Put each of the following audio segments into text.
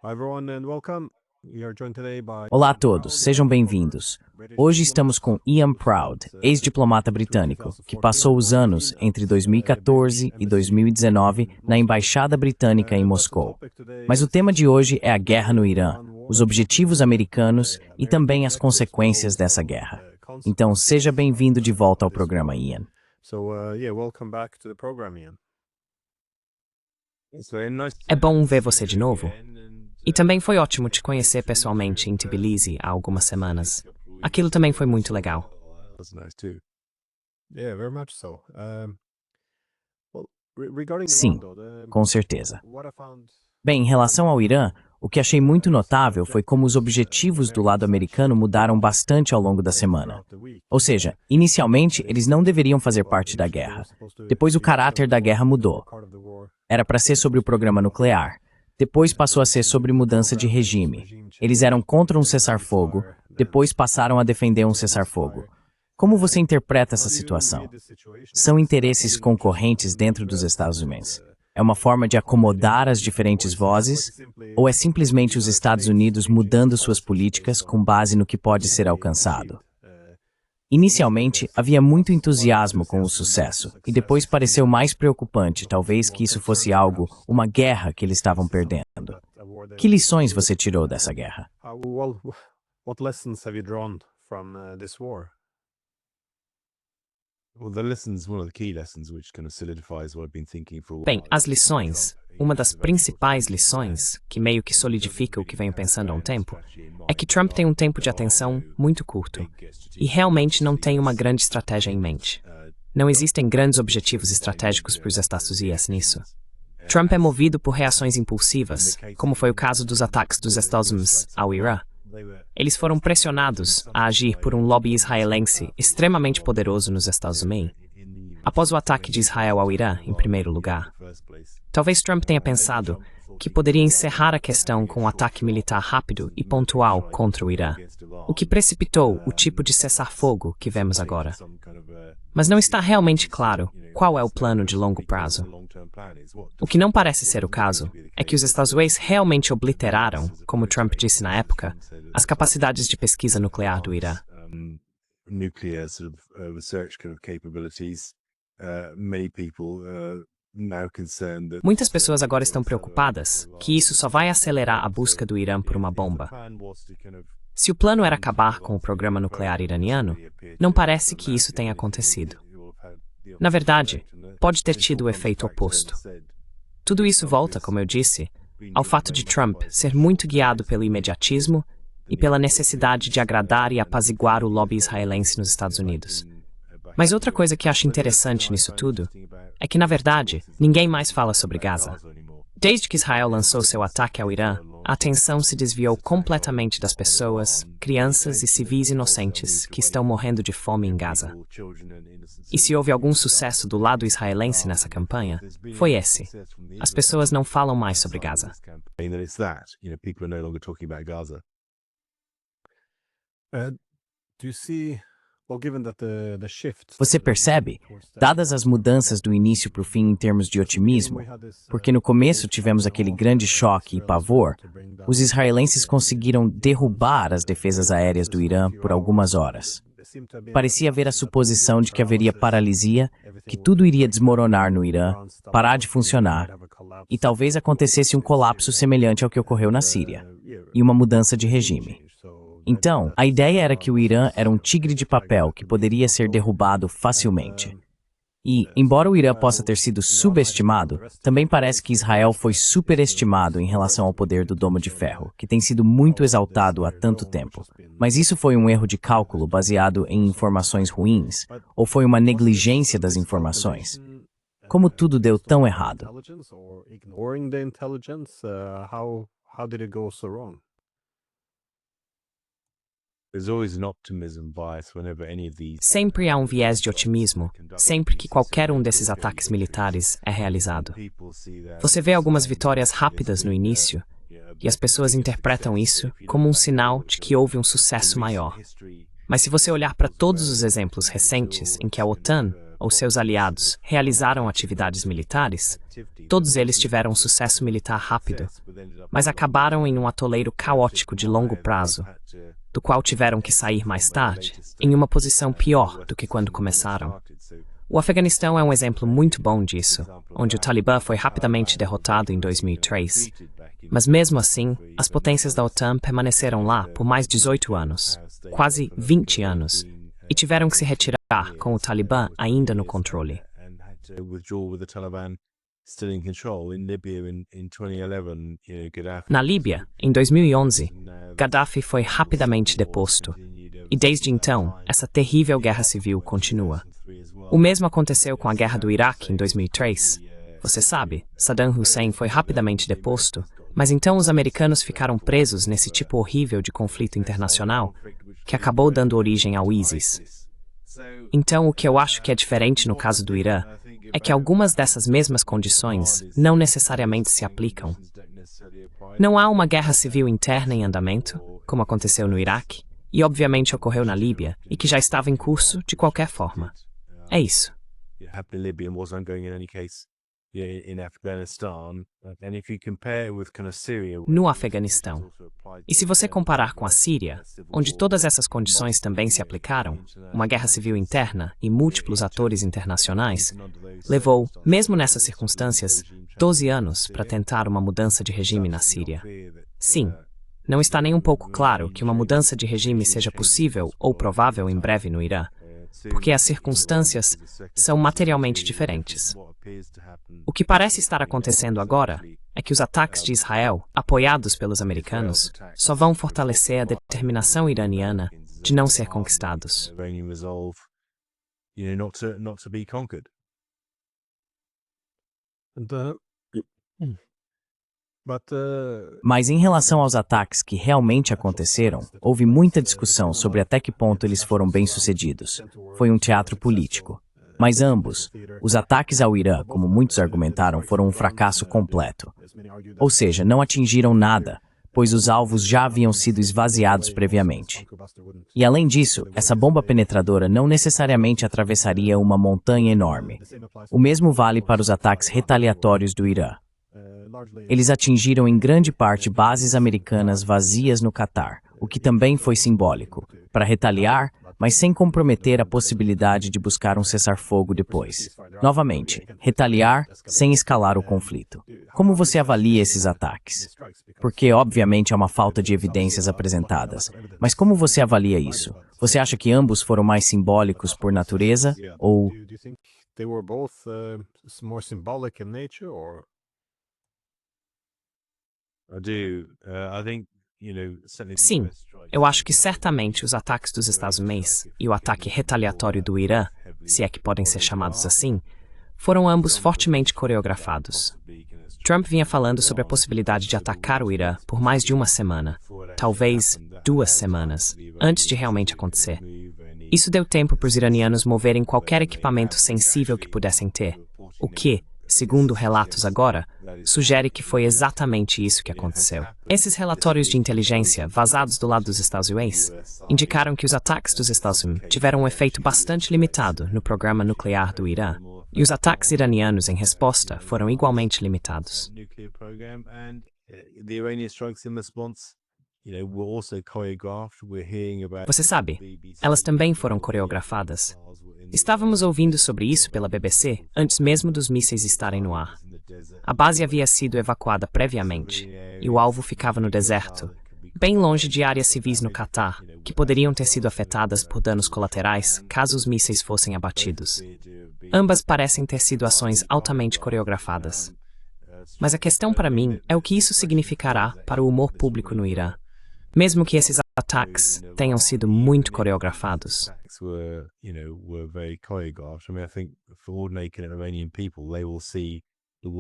Hi everyone and welcome. We are joined today by Olá a todos, sejam bem-vindos. Hoje estamos com Ian Proud, ex-diplomata britânico, que passou os anos entre 2014 e 2019 na Embaixada Britânica em Moscou. Mas o tema de hoje é a guerra no Irã, os objetivos americanos e também as consequências dessa guerra. Então, seja bem-vindo de volta ao programa, Ian. Welcome back to the program, Ian. É bom ver você de novo. E também foi ótimo te conhecer pessoalmente em Tbilisi há algumas semanas. Aquilo também foi muito legal. That's nice too. Yeah, very much so. Regarding Sim, Iran, though, com certeza. what I found Bem, em relação ao Irã, o que achei muito notável foi como os objetivos do lado americano mudaram bastante ao longo da semana. Ou seja, inicialmente eles não deveriam fazer parte da guerra. Depois o caráter da guerra mudou. Era para ser sobre o programa nuclear. Depois passou a ser sobre mudança de regime. Eles eram contra um cessar-fogo, depois passaram a defender um cessar-fogo. Como você interpreta essa situação? São interesses concorrentes dentro dos Estados Unidos? É uma forma de acomodar as diferentes vozes? Ou é simplesmente os Estados Unidos mudando suas políticas com base no que pode ser alcançado? Inicialmente, havia muito entusiasmo com o sucesso, e depois pareceu mais preocupante, talvez, que isso fosse algo, uma guerra que eles estavam perdendo. Que lições você tirou dessa guerra? What lessons have you drawn from this war? Bem, as lições, uma das principais lições, que meio que solidifica o que venho pensando há um tempo, é que Trump tem um tempo de atenção muito curto e realmente não tem uma grande estratégia em mente. Não existem grandes objetivos estratégicos para os Estados Unidos nisso. Trump é movido por reações impulsivas, como foi o caso dos ataques dos Estados Unidos ao Irã. Eles foram pressionados a agir por um lobby israelense extremamente poderoso nos Estados Unidos, após o ataque de Israel ao Irã, em primeiro lugar. Talvez Trump tenha pensado que poderia encerrar a questão com um ataque militar rápido e pontual contra o Irã, o que precipitou o tipo de cessar-fogo que vemos agora. Mas não está realmente claro qual é o plano de longo prazo. O que não parece ser o caso é que os Estados Unidos realmente obliteraram, como Trump disse na época, as capacidades de pesquisa nuclear do Irã. Muitas pessoas agora estão preocupadas que isso só vai acelerar a busca do Irã por uma bomba. Se o plano era acabar com o programa nuclear iraniano, não parece que isso tenha acontecido. Na verdade, pode ter tido o efeito oposto. Tudo isso volta, como eu disse, ao fato de Trump ser muito guiado pelo imediatismo e pela necessidade de agradar e apaziguar o lobby israelense nos Estados Unidos. Mas outra coisa que acho interessante nisso tudo é que, na verdade, ninguém mais fala sobre Gaza. Desde que Israel lançou seu ataque ao Irã, a atenção se desviou completamente das pessoas, crianças e civis inocentes que estão morrendo de fome em Gaza. E se houve algum sucesso do lado israelense nessa campanha, foi esse. As pessoas não falam mais sobre Gaza. Do you see, given that the shift Você percebe, dadas as mudanças do início para o fim em termos de otimismo, porque no começo tivemos aquele grande choque e pavor, os israelenses conseguiram derrubar as defesas aéreas do Irã por algumas horas. Parecia haver a suposição de que haveria paralisia, que tudo iria desmoronar no Irã, parar de funcionar, e talvez acontecesse um colapso semelhante ao que ocorreu na Síria, e uma mudança de regime. Então, a ideia era que o Irã era um tigre de papel que poderia ser derrubado facilmente. E, embora o Irã possa ter sido subestimado, também parece que Israel foi superestimado em relação ao poder do Domo de Ferro, que tem sido muito exaltado há tanto tempo. Mas isso foi um erro de cálculo baseado em informações ruins? Ou foi uma negligência das informações? Como tudo deu tão errado? How did it go so wrong? Sempre há um viés de otimismo, sempre que qualquer um desses ataques militares é realizado. Você vê algumas vitórias rápidas no início, e as pessoas interpretam isso como um sinal de que houve um sucesso maior. Mas se você olhar para todos os exemplos recentes em que a OTAN ou seus aliados realizaram atividades militares, todos eles tiveram um sucesso militar rápido, mas acabaram em um atoleiro caótico de longo prazo, do qual tiveram que sair mais tarde, em uma posição pior do que quando começaram. O Afeganistão é um exemplo muito bom disso, onde o Talibã foi rapidamente derrotado em 2003. Mas mesmo assim, as potências da OTAN permaneceram lá por mais 18 anos, quase 20 anos, e tiveram que se retirar com o Talibã ainda no controle. Na Líbia, em 2011, Gaddafi foi rapidamente deposto, e desde então, essa terrível guerra civil continua. O mesmo aconteceu com a guerra do Iraque em 2003. Você sabe, Saddam Hussein foi rapidamente deposto, mas então os americanos ficaram presos nesse tipo horrível de conflito internacional, que acabou dando origem ao ISIS. Então, o que eu acho que é diferente no caso do Irã é que algumas dessas mesmas condições não necessariamente se aplicam. Não há uma guerra civil interna em andamento, como aconteceu no Iraque, e obviamente ocorreu na Líbia, e que já estava em curso de qualquer forma. É isso. No Afeganistão. E se você comparar com a Síria, onde todas essas condições também se aplicaram, uma guerra civil interna e múltiplos atores internacionais, levou, mesmo nessas circunstâncias, 12 anos para tentar uma mudança de regime na Síria. Sim, não está nem um pouco claro que uma mudança de regime seja possível ou provável em breve no Irã, porque as circunstâncias são materialmente diferentes. O que parece estar acontecendo agora é que os ataques de Israel, apoiados pelos americanos, só vão fortalecer a determinação iraniana de não ser conquistados. Mas em relação aos ataques que realmente aconteceram, houve muita discussão sobre até que ponto eles foram bem-sucedidos. Foi um teatro político. Mas ambos, os ataques ao Irã, como muitos argumentaram, foram um fracasso completo. Ou seja, não atingiram nada, pois os alvos já haviam sido esvaziados previamente. E além disso, essa bomba penetradora não necessariamente atravessaria uma montanha enorme. O mesmo vale para os ataques retaliatórios do Irã. Eles atingiram em grande parte bases americanas vazias no Catar, o que também foi simbólico, para retaliar, mas sem comprometer a possibilidade de buscar um cessar-fogo depois. Novamente, retaliar sem escalar o conflito. Como você avalia esses ataques? Porque, obviamente, há uma falta de evidências apresentadas. Mas como você avalia isso? Você acha que ambos foram mais simbólicos por natureza, ou... Sim, eu acho que certamente os ataques dos Estados Unidos e o ataque retaliatório do Irã, se é que podem ser chamados assim, foram ambos fortemente coreografados. Trump vinha falando sobre a possibilidade de atacar o Irã por mais de uma semana, talvez 2 semanas, antes de realmente acontecer. Isso deu tempo para os iranianos moverem qualquer equipamento sensível que pudessem ter, o que, segundo relatos agora, sugere que foi exatamente isso que aconteceu. Esses relatórios de inteligência, vazados do lado dos Estados Unidos, indicaram que os ataques dos Estados Unidos tiveram um efeito bastante limitado no programa nuclear do Irã, e os ataques iranianos em resposta foram igualmente limitados. Você sabe, elas também foram coreografadas. Estávamos ouvindo sobre isso pela BBC antes mesmo dos mísseis estarem no ar. A base havia sido evacuada previamente, e o alvo ficava no deserto, bem longe de áreas civis no Catar, que poderiam ter sido afetadas por danos colaterais caso os mísseis fossem abatidos. Ambas parecem ter sido ações altamente coreografadas. Mas a questão para mim é o que isso significará para o humor público no Irã. Mesmo que esses ataques tenham sido muito coreografados.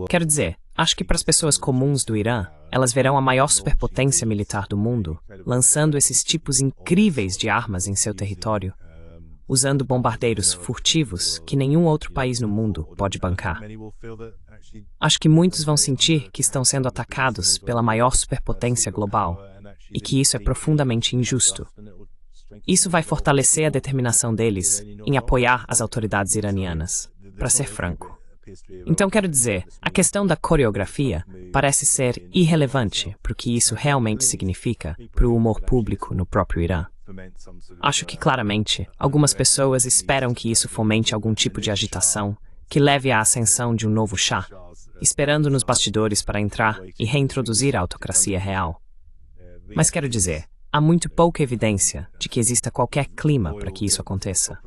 Quero dizer, acho que para as pessoas comuns do Irã, elas verão a maior superpotência militar do mundo, lançando esses tipos incríveis de armas em seu território, usando bombardeiros furtivos que nenhum outro país no mundo pode bancar. Acho que muitos vão sentir que estão sendo atacados pela maior superpotência global, e que isso é profundamente injusto. Isso vai fortalecer a determinação deles em apoiar as autoridades iranianas, para ser franco. Então, quero dizer, a questão da coreografia parece ser irrelevante para o que isso realmente significa para o humor público no próprio Irã. Acho que, claramente, algumas pessoas esperam que isso fomente algum tipo de agitação que leve à ascensão de um novo Shah, esperando nos bastidores para entrar e reintroduzir a autocracia real. Mas quero dizer, há muito pouca evidência de que exista qualquer clima para que isso aconteça.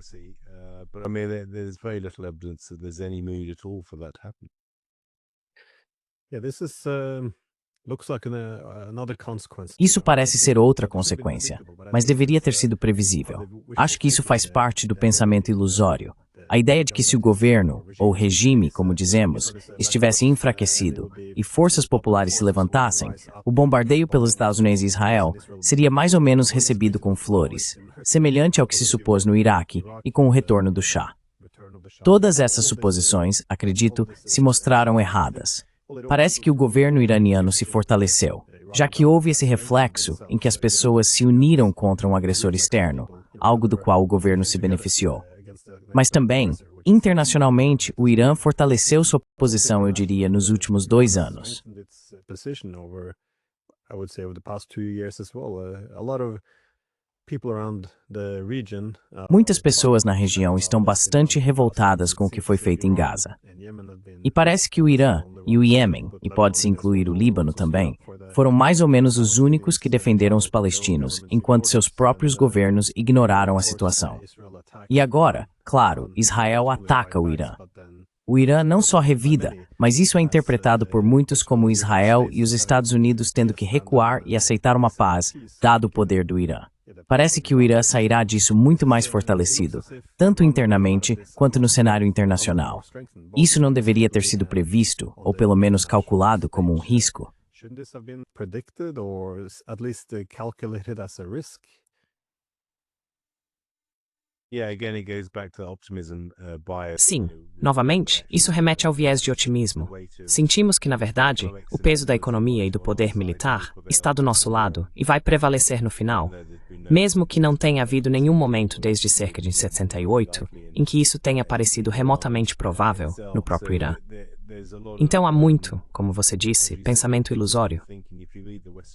Isso parece ser outra consequência, mas deveria ter sido previsível. Acho que isso faz parte do pensamento ilusório. A ideia de que se o governo, ou regime, como dizemos, estivesse enfraquecido e forças populares se levantassem, o bombardeio pelos Estados Unidos e Israel seria mais ou menos recebido com flores, semelhante ao que se supôs no Iraque e com o retorno do Shah. Todas essas suposições, acredito, se mostraram erradas. Parece que o governo iraniano se fortaleceu, já que houve esse reflexo em que as pessoas se uniram contra um agressor externo, algo do qual o governo se beneficiou. Mas também, internacionalmente, o Irã fortaleceu sua posição, eu diria, nos últimos 2 anos. Muitas pessoas na região estão bastante revoltadas com o que foi feito em Gaza. E parece que o Irã e o Iêmen, e pode-se incluir o Líbano também, foram mais ou menos os únicos que defenderam os palestinos, enquanto seus próprios governos ignoraram a situação. E agora, claro, Israel ataca o Irã. O Irã não só revida, mas isso é interpretado por muitos como Israel e os Estados Unidos tendo que recuar e aceitar uma paz, dado o poder do Irã. Parece que o Irã sairá disso muito mais fortalecido, tanto internamente quanto no cenário internacional. Isso não deveria ter sido previsto, ou pelo menos calculado como um risco. Sim, novamente, isso remete ao viés de otimismo. Sentimos que, na verdade, o peso da economia e do poder militar está do nosso lado e vai prevalecer no final, mesmo que não tenha havido nenhum momento desde cerca de 68 em que isso tenha parecido remotamente provável no próprio Irã. Então há muito, como você disse, pensamento ilusório.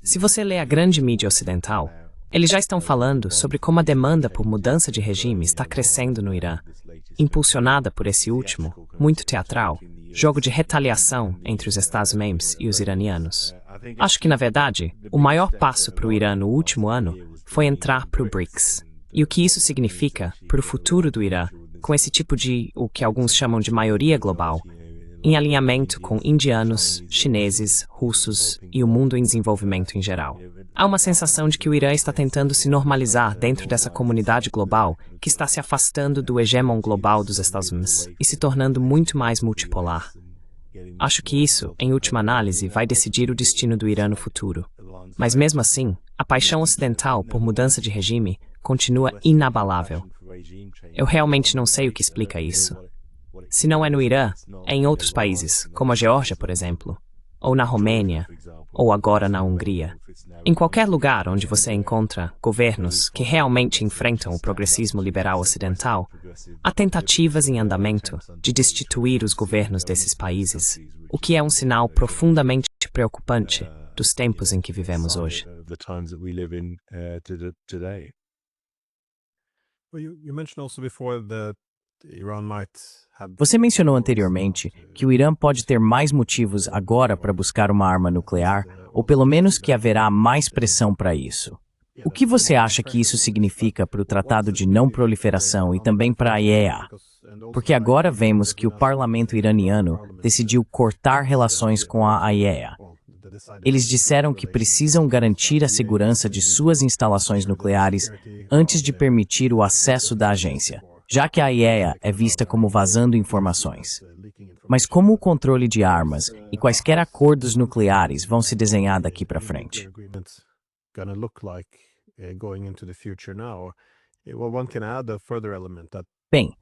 Se você lê a grande mídia ocidental, eles já estão falando sobre como a demanda por mudança de regime está crescendo no Irã, impulsionada por esse último, muito teatral, jogo de retaliação entre os Estados-membros e os iranianos. Acho que, na verdade, o maior passo para o Irã no último ano foi entrar para o BRICS. E o que isso significa para o futuro do Irã, com esse tipo de, o que alguns chamam de maioria global, em alinhamento com indianos, chineses, russos e o mundo em desenvolvimento em geral. Há uma sensação de que o Irã está tentando se normalizar dentro dessa comunidade global que está se afastando do hegemon global dos Estados Unidos e se tornando muito mais multipolar. Acho que isso, em última análise, vai decidir o destino do Irã no futuro. Mas mesmo assim, a paixão ocidental por mudança de regime continua inabalável. Eu realmente não sei o que explica isso. Se não é no Irã, é em outros países, como a Geórgia, por exemplo, ou na Romênia, ou agora na Hungria. Em qualquer lugar onde você encontra governos que realmente enfrentam o progressismo liberal ocidental, há tentativas em andamento de destituir os governos desses países, o que é um sinal profundamente preocupante dos tempos em que vivemos hoje. Você mencionou anteriormente que o Irã pode ter mais motivos agora para buscar uma arma nuclear, ou pelo menos que haverá mais pressão para isso. O que você acha que isso significa para o Tratado de Não Proliferação e também para a IAEA? Porque agora vemos que o parlamento iraniano decidiu cortar relações com a IAEA. Eles disseram que precisam garantir a segurança de suas instalações nucleares antes de permitir o acesso da agência, já que a IAEA é vista como vazando informações. Mas como o controle de armas e quaisquer acordos nucleares vão se desenhar daqui para frente? Bem,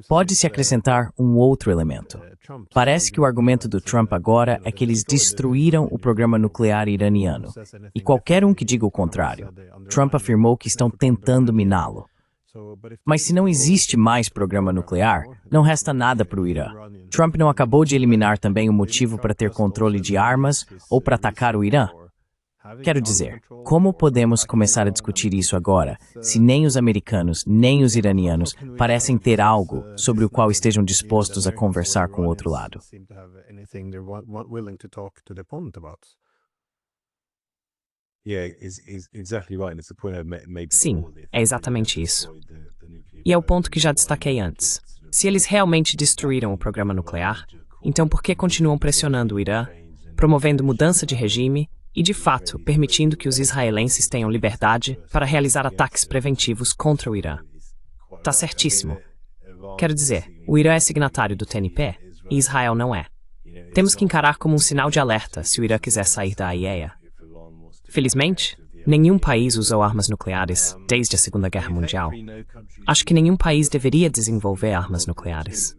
pode-se acrescentar um outro elemento. Parece que o argumento do Trump agora é que eles destruíram o programa nuclear iraniano. E qualquer um que diga o contrário, Trump afirmou que estão tentando miná-lo. Mas se não existe mais programa nuclear, não resta nada para o Irã. Trump não acabou de eliminar também o motivo para ter controle de armas ou para atacar o Irã? Quero dizer, como podemos começar a discutir isso agora, se nem os americanos, nem os iranianos parecem ter algo sobre o qual estejam dispostos a conversar com o outro lado? Sim, é exatamente isso. E é o ponto que já destaquei antes. Se eles realmente destruíram o programa nuclear, então por que continuam pressionando o Irã, promovendo mudança de regime e, de fato, permitindo que os israelenses tenham liberdade para realizar ataques preventivos contra o Irã? Tá certíssimo. Quero dizer, o Irã é signatário do TNP e Israel não é. Temos que encarar como um sinal de alerta se o Irã quiser sair da AIEA. Felizmente, nenhum país usou armas nucleares desde a Segunda Guerra Mundial. Acho que nenhum país deveria desenvolver armas nucleares.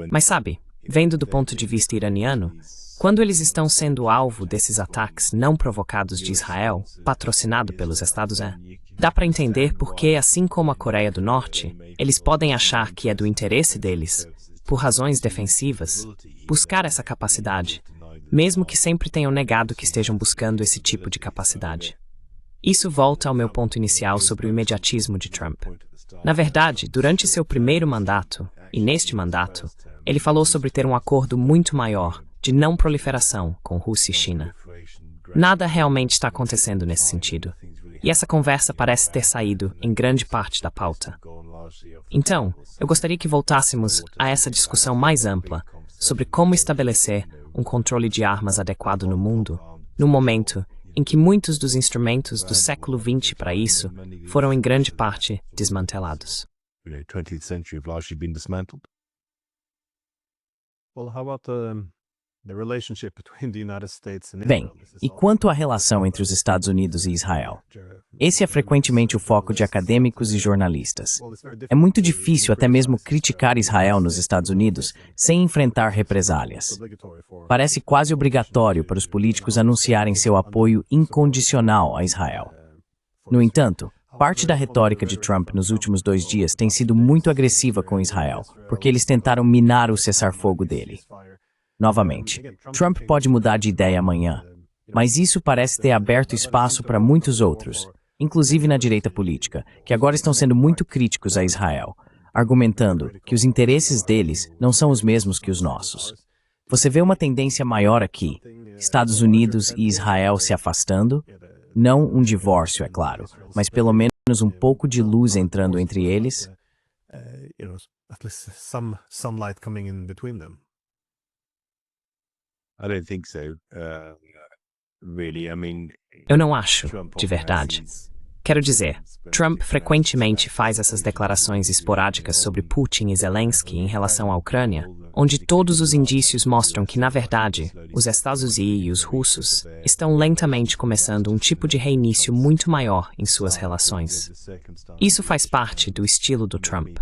Mas sabe, vendo do ponto de vista iraniano, quando eles estão sendo alvo desses ataques não provocados de Israel, patrocinado pelos Estados Unidos, dá para entender por que, assim como a Coreia do Norte, eles podem achar que é do interesse deles, por razões defensivas, buscar essa capacidade, mesmo que sempre tenham negado que estejam buscando esse tipo de capacidade. Isso volta ao meu ponto inicial sobre o imediatismo de Trump. Na verdade, durante seu primeiro mandato, e neste mandato, ele falou sobre ter um acordo muito maior de não proliferação com Rússia e China. Nada realmente está acontecendo nesse sentido, e essa conversa parece ter saído em grande parte da pauta. Então, eu gostaria que voltássemos a essa discussão mais ampla sobre como estabelecer um controle de armas adequado no mundo, no momento em que muitos dos instrumentos do século XX para isso foram em grande parte desmantelados. Bem, e quanto à relação entre os Estados Unidos e Israel? Esse é frequentemente o foco de acadêmicos e jornalistas. É muito difícil até mesmo criticar Israel nos Estados Unidos sem enfrentar represálias. Parece quase obrigatório para os políticos anunciarem seu apoio incondicional a Israel. No entanto, parte da retórica de Trump nos últimos 2 dias tem sido muito agressiva com Israel, porque eles tentaram minar o cessar-fogo dele. Novamente, Trump pode mudar de ideia amanhã, mas isso parece ter aberto espaço para muitos outros, inclusive na direita política, que agora estão sendo muito críticos a Israel, argumentando que os interesses deles não são os mesmos que os nossos. Você vê uma tendência maior aqui, Estados Unidos e Israel se afastando? Não um divórcio, é claro, mas pelo menos um pouco de luz entrando entre eles? Eu não acho, de verdade. Quero dizer, Trump frequentemente faz essas declarações esporádicas sobre Putin e Zelensky em relação à Ucrânia, onde todos os indícios mostram que, na verdade, os Estados Unidos e os russos estão lentamente começando um tipo de reinício muito maior em suas relações. Isso faz parte do estilo do Trump.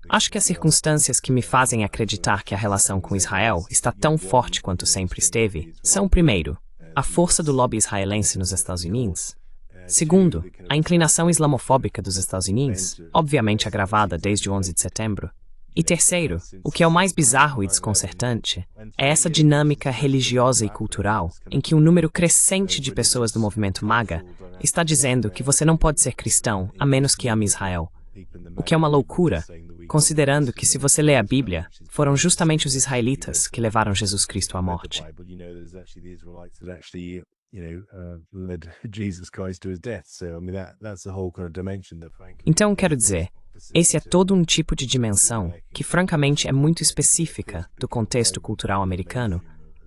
Acho que as circunstâncias que me fazem acreditar que a relação com Israel está tão forte quanto sempre esteve são, primeiro, a força do lobby israelense nos Estados Unidos. Segundo, a inclinação islamofóbica dos Estados Unidos, obviamente agravada desde o 11 de setembro. E terceiro, o que é o mais bizarro e desconcertante, é essa dinâmica religiosa e cultural em que um número crescente de pessoas do movimento MAGA está dizendo que você não pode ser cristão a menos que ame Israel. O que é uma loucura, considerando que, se você lê a Bíblia, foram justamente os israelitas que levaram Jesus Cristo à morte. Então, quero dizer, esse é todo um tipo de dimensão que, francamente, é muito específica do contexto cultural americano,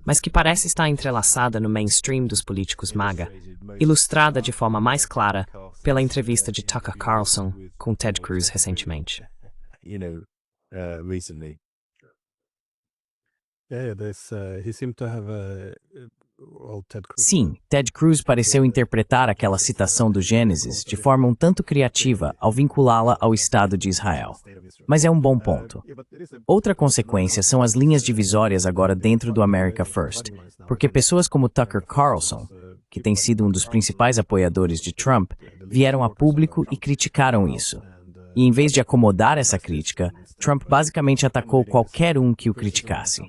mas que parece estar entrelaçada no mainstream dos políticos MAGA, ilustrada de forma mais clara pela entrevista de Tucker Carlson com Ted Cruz recentemente. Sim, Ted Cruz pareceu interpretar aquela citação do Gênesis de forma um tanto criativa ao vinculá-la ao Estado de Israel. Mas é um bom ponto. Outra consequência são as linhas divisórias agora dentro do America First, porque pessoas como Tucker Carlson, que tem sido um dos principais apoiadores de Trump, vieram a público e criticaram isso. E em vez de acomodar essa crítica, Trump basicamente atacou qualquer um que o criticasse.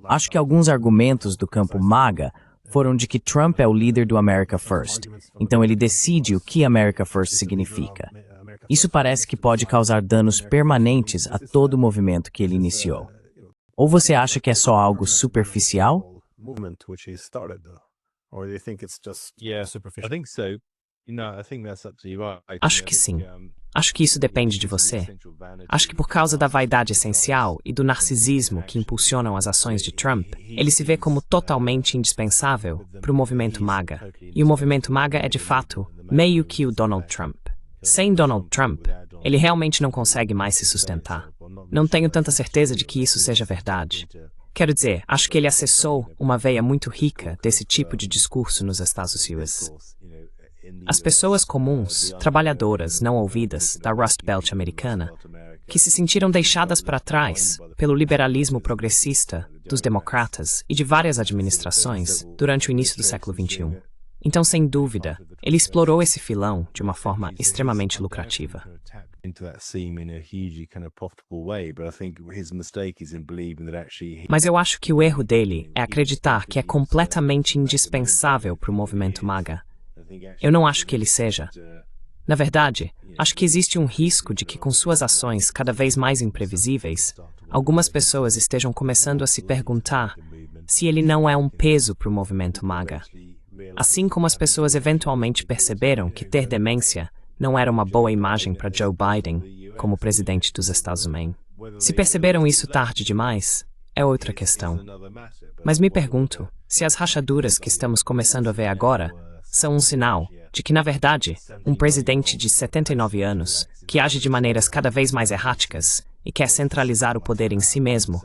Acho que alguns argumentos do campo MAGA foram de que Trump é o líder do America First, então ele decide o que America First significa. Isso parece que pode causar danos permanentes a todo o movimento que ele iniciou. Ou você acha que é só algo superficial? Acho que sim. Acho que isso depende de você. Acho que por causa da vaidade essencial e do narcisismo que impulsionam as ações de Trump, ele se vê como totalmente indispensável para o movimento MAGA. E o movimento MAGA é, de fato, meio que o Donald Trump. Sem Donald Trump, ele realmente não consegue mais se sustentar. Não tenho tanta certeza de que isso seja verdade. Quero dizer, acho que ele acessou uma veia muito rica desse tipo de discurso nos Estados Unidos. As pessoas comuns, trabalhadoras, não ouvidas, da Rust Belt americana, que se sentiram deixadas para trás pelo liberalismo progressista dos democratas e de várias administrações durante o início do século XXI. Então, sem dúvida, ele explorou esse filão de uma forma extremamente lucrativa. Mas eu acho que o erro dele é acreditar que é completamente indispensável para o movimento MAGA. Eu não acho que ele seja. Na verdade, acho que existe um risco de que, com suas ações cada vez mais imprevisíveis, algumas pessoas estejam começando a se perguntar se ele não é um peso para o movimento MAGA. Assim como as pessoas eventualmente perceberam que ter demência não era uma boa imagem para Joe Biden como presidente dos Estados Unidos. Se perceberam isso tarde demais, é outra questão. Mas me pergunto se as rachaduras que estamos começando a ver agora são um sinal de que, na verdade, um presidente de 79 anos, que age de maneiras cada vez mais erráticas e quer centralizar o poder em si mesmo,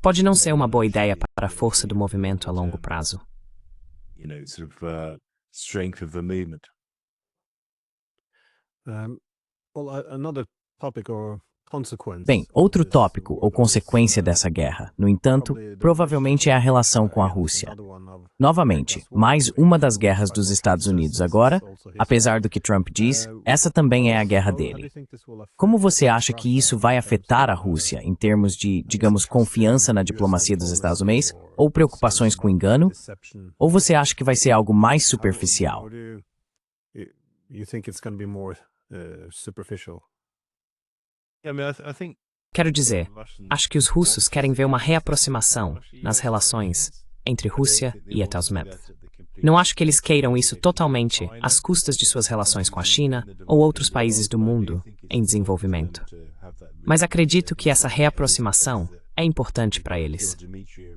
pode não ser uma boa ideia para a força do movimento a longo prazo. Bem, outro tópico ou consequência dessa guerra, no entanto, provavelmente é a relação com a Rússia. Novamente, mais uma das guerras dos Estados Unidos agora, apesar do que Trump diz, essa também é a guerra dele. Como você acha que isso vai afetar a Rússia em termos de, digamos, confiança na diplomacia dos Estados Unidos, ou preocupações com engano? Ou você acha que vai ser algo mais superficial? Quero dizer, acho que os russos querem ver uma reaproximação nas relações entre Rússia e Estados Unidos. Não acho que eles queiram isso totalmente às custas de suas relações com a China ou outros países do mundo em desenvolvimento. Mas acredito que essa reaproximação é importante para eles.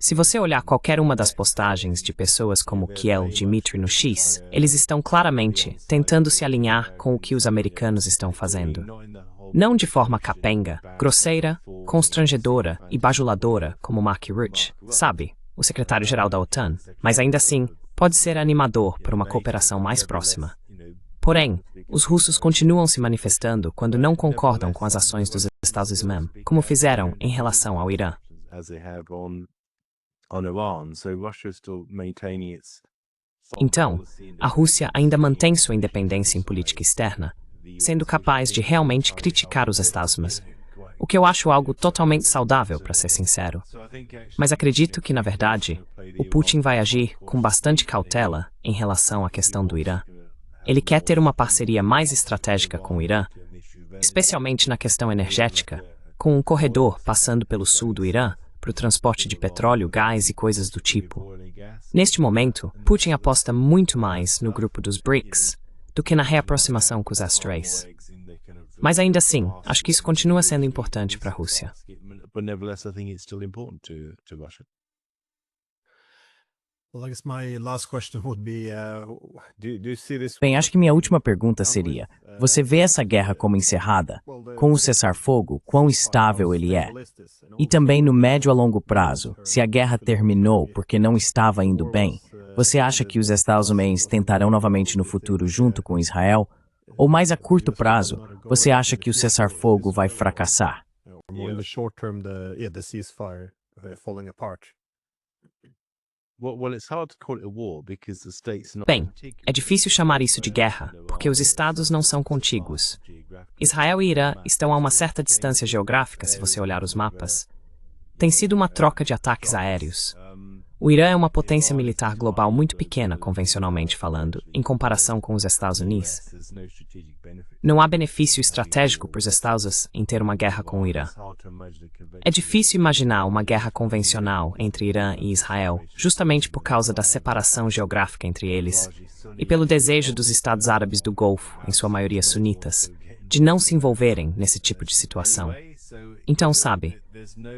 Se você olhar qualquer uma das postagens de pessoas como Kiel Dmitry no X, eles estão claramente tentando se alinhar com o que os americanos estão fazendo. Não de forma capenga, grosseira, constrangedora e bajuladora como Mark Rutte, sabe, o secretário-geral da OTAN, mas ainda assim pode ser animador para uma cooperação mais próxima. Porém, os russos continuam se manifestando quando não concordam com as ações dos Estados Unidos, como fizeram em relação ao Irã. Então, a Rússia ainda mantém sua independência em política externa, sendo capaz de realmente criticar os Estados Unidos, o que eu acho algo totalmente saudável, para ser sincero. Mas acredito que, na verdade, o Putin vai agir com bastante cautela em relação à questão do Irã. Ele quer ter uma parceria mais estratégica com o Irã, especialmente na questão energética, com um corredor passando pelo sul do Irã para o transporte de petróleo, gás e coisas do tipo. Neste momento, Putin aposta muito mais no grupo dos BRICS do que na reaproximação com os astrais. Mas ainda assim, acho que isso continua sendo importante para a Rússia. Bem, acho que minha última pergunta seria, você vê essa guerra como encerrada? Com o cessar-fogo, quão estável ele é? E também no médio a longo prazo, se a guerra terminou porque não estava indo bem, Você acha que os Estados Unidos tentarão novamente no futuro junto com Israel? Ou mais a curto prazo, você acha que o cessar-fogo vai fracassar? More in the short term, the ceasefire falling apart. Bem, é difícil chamar isso de guerra, porque os estados não são contíguos. Israel e Irã estão a uma certa distância geográfica, se você olhar os mapas. Tem sido uma troca de ataques aéreos. O Irã é uma potência militar global muito pequena, convencionalmente falando, em comparação com os Estados Unidos. Não há benefício estratégico para os Estados Unidos em ter uma guerra com o Irã. É difícil imaginar uma guerra convencional entre Irã e Israel, justamente por causa da separação geográfica entre eles, e pelo desejo dos Estados Árabes do Golfo, em sua maioria sunitas, de não se envolverem nesse tipo de situação. Então, sabe,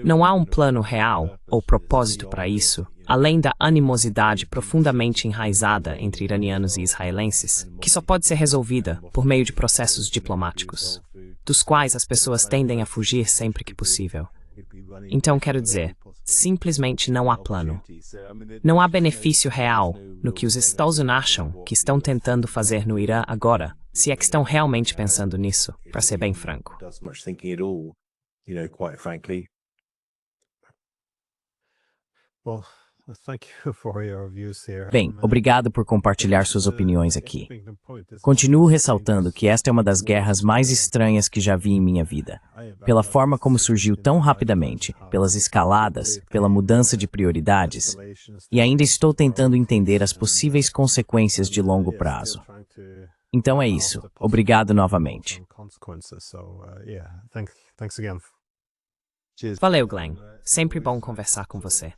não há um plano real ou propósito para isso, além da animosidade profundamente enraizada entre iranianos e israelenses, que só pode ser resolvida por meio de processos diplomáticos, dos quais as pessoas tendem a fugir sempre que possível. Então, quero dizer, simplesmente não há plano. Não há benefício real no que os Estados Unidos acham que estão tentando fazer no Irã agora, se é que estão realmente pensando nisso, para ser bem franco. Quite frankly. Well, thank you for your views here. Bem, obrigado por compartilhar suas opiniões aqui. Continuo ressaltando que esta é uma das guerras mais estranhas que já vi em minha vida. Pela forma como surgiu tão rapidamente, pelas escaladas, pela mudança de prioridades, e ainda estou tentando entender as possíveis consequências de longo prazo. Então é isso. Obrigado novamente. Valeu, Glenn. Sempre bom conversar com você.